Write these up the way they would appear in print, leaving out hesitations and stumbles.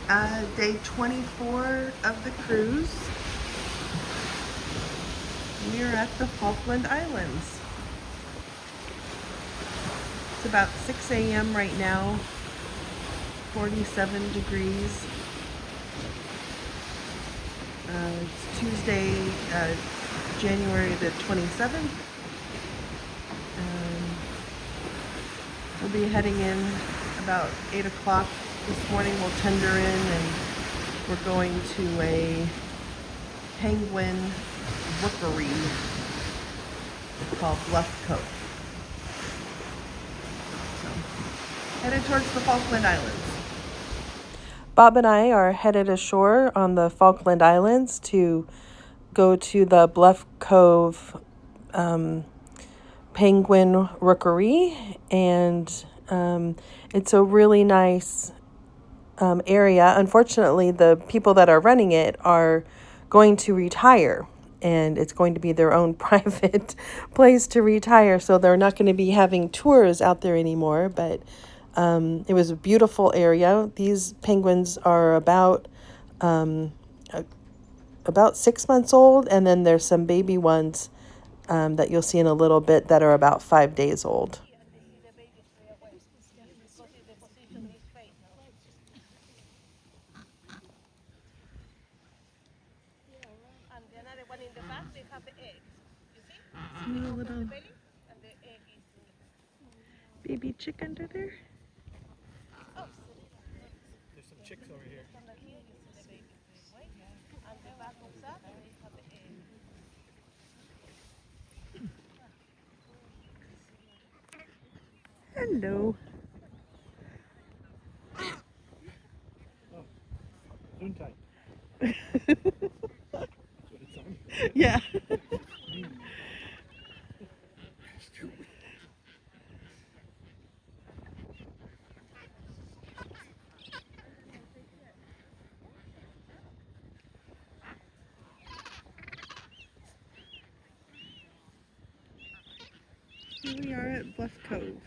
Day 24 of the cruise. We are at the Falkland Islands. It's about 6 a.m. right now, 47 degrees. It's Tuesday, January the 27th. We'll be heading in about 8 o'clock this morning. We'll tender in and we're going to a penguin rookery called Bluff Cove. So, headed towards the Falkland Islands. Bob and I are headed ashore on the Falkland Islands to go to the Bluff Cove penguin rookery, and it's a really nice area. Unfortunately, the people that are running it are going to retire, and it's going to be their own private place to retire, so they're not going to be having tours out there anymore. But it was a beautiful area. These penguins are about 6 months old, and then there's some baby ones that you'll see in a little bit that are about 5 days old. See the little baby chick under there? There's some chicks over here. Hello. Oh, noontime. That's what it's on. Yeah. Here we are at Bluff Cove.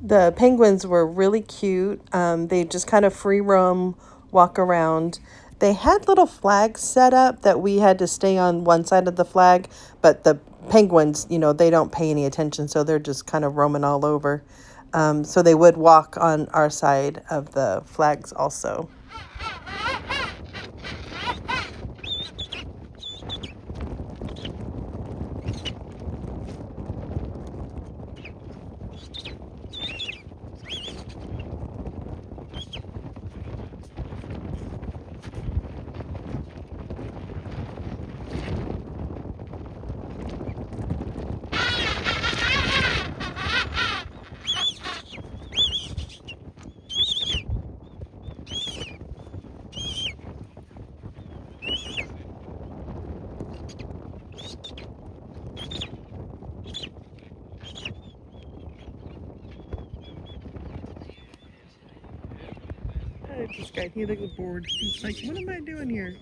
The penguins were really cute. They just kind of free roam, walk around. They had little flags set up that we had to stay on one side of the flag, but the penguins, they don't pay any attention, so they're just kind of roaming all over. So they would walk on our side of the flags also. This guy, he looked bored. He's like, what am I doing here?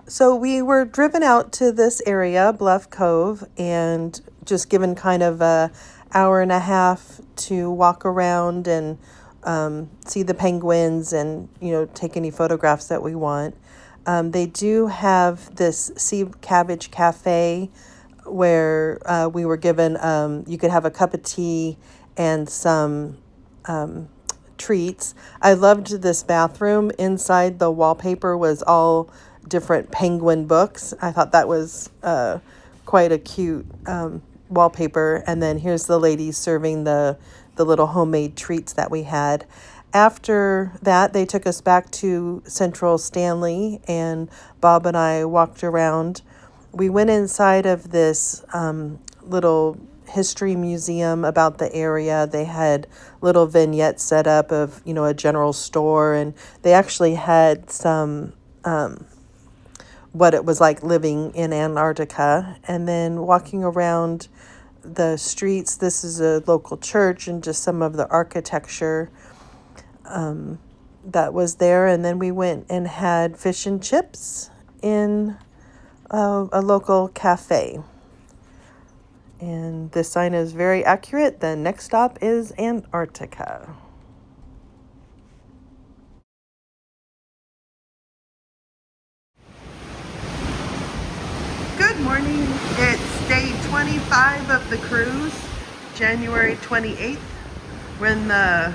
So we were driven out to this area, Bluff Cove, and just given kind of a hour and a half to walk around and see the penguins and, take any photographs that we want. They do have this Sea Cabbage Cafe where we were given, you could have a cup of tea and some treats. I loved this bathroom. Inside, the wallpaper was all different penguin books. I thought that was quite a cute wallpaper. And then here's the ladies serving the little homemade treats that we had. After that, they took us back to Central Stanley, and Bob and I walked around. We went inside of this little history museum about the area. They had little vignettes set up of, a general store, and they actually had some what it was like living in Antarctica. And then walking around the streets, this is a local church, and just some of the architecture that was there. And then we went and had fish and chips in a local cafe. And this sign is very accurate. The next stop is Antarctica. Good morning. It's day 25 of the cruise, January 28th. We're in the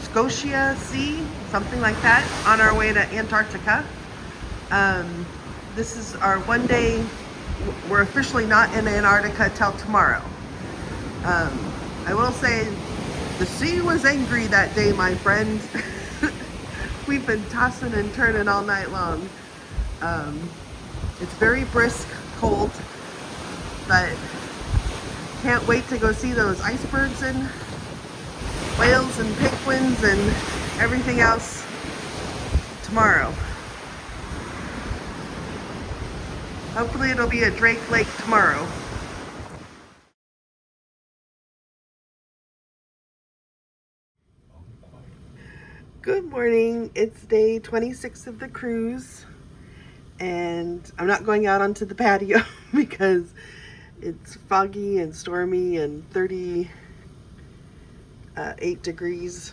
Scotia Sea, something like that, on our way to Antarctica. This is our one day. We're officially not in Antarctica till tomorrow. I will say the sea was angry that day, my friend. We've been tossing and turning all night long. It's very brisk, cold, but can't wait to go see those icebergs and whales and penguins and everything else tomorrow. Hopefully it'll be a Drake Lake tomorrow. Good morning. It's day 26 of the cruise, and I'm not going out onto the patio because it's foggy and stormy and 38 degrees.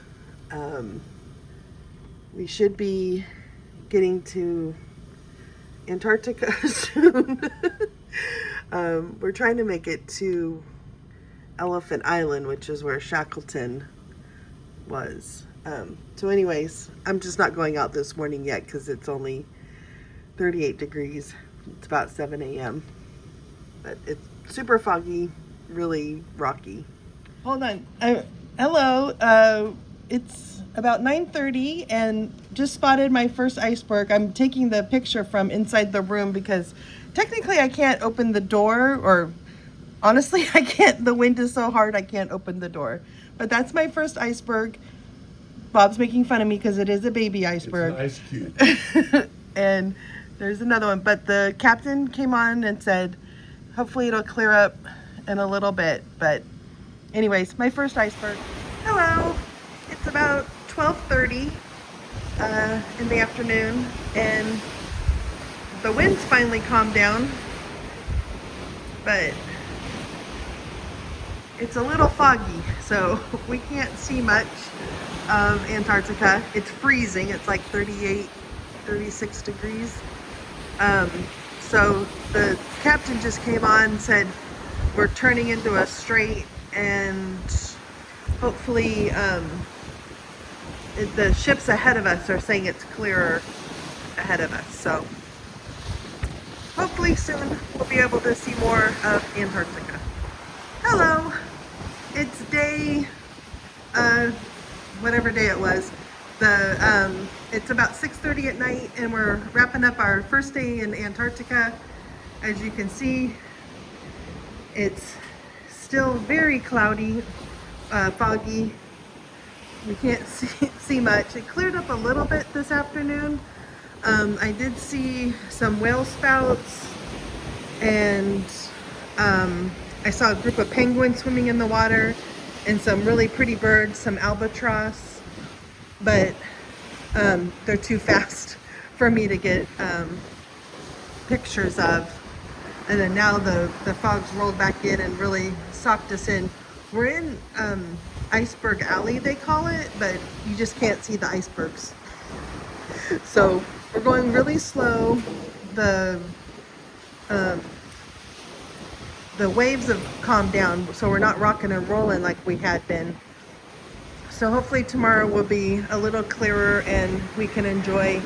We should be getting to Antarctica soon. We're trying to make it to Elephant Island, which is where Shackleton was. So anyways, I'm just not going out this morning yet because it's only 38 degrees. It's about 7 a.m. But it's super foggy, really rocky. Hold on. Hello. It's about 9:30 and just spotted my first iceberg. I'm taking the picture from inside the room because technically I can't open the door, or honestly I can't. The wind is so hard I can't open the door. But that's my first iceberg. Bob's making fun of me because it is a baby iceberg. It's an ice cube. And there's another one. But the captain came on and said, hopefully it'll clear up in a little bit. But anyways, my first iceberg. Hello. It's about 12:30 in the afternoon, and the wind's finally calmed down, but it's a little foggy, so we can't see much of Antarctica. It's freezing. It's like 38, 36 degrees. So the captain just came on and said we're turning into a strait, and hopefully the ships ahead of us are saying it's clearer ahead of us. So hopefully soon we'll be able to see more of Antarctica. Hello. It's day, whatever day it was. It's about 6:30 at night, and we're wrapping up our first day in Antarctica. As you can see, it's still very cloudy, foggy. We can't see much. It cleared up a little bit this afternoon. I did see some whale spouts, and I saw a group of penguins swimming in the water, and some really pretty birds, some albatross, but they're too fast for me to get pictures of. And then now the fog's rolled back in and really socked us in. We're in Iceberg Alley, they call it, but you just can't see the icebergs. So we're going really slow. The waves have calmed down, so we're not rocking and rolling like we had been. So hopefully tomorrow will be a little clearer and we can enjoy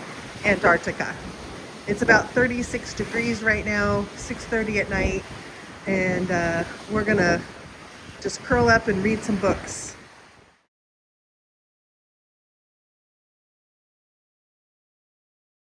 Antarctica. It's about 36 degrees right now, 6:30 at night, and we're gonna just curl up and read some books.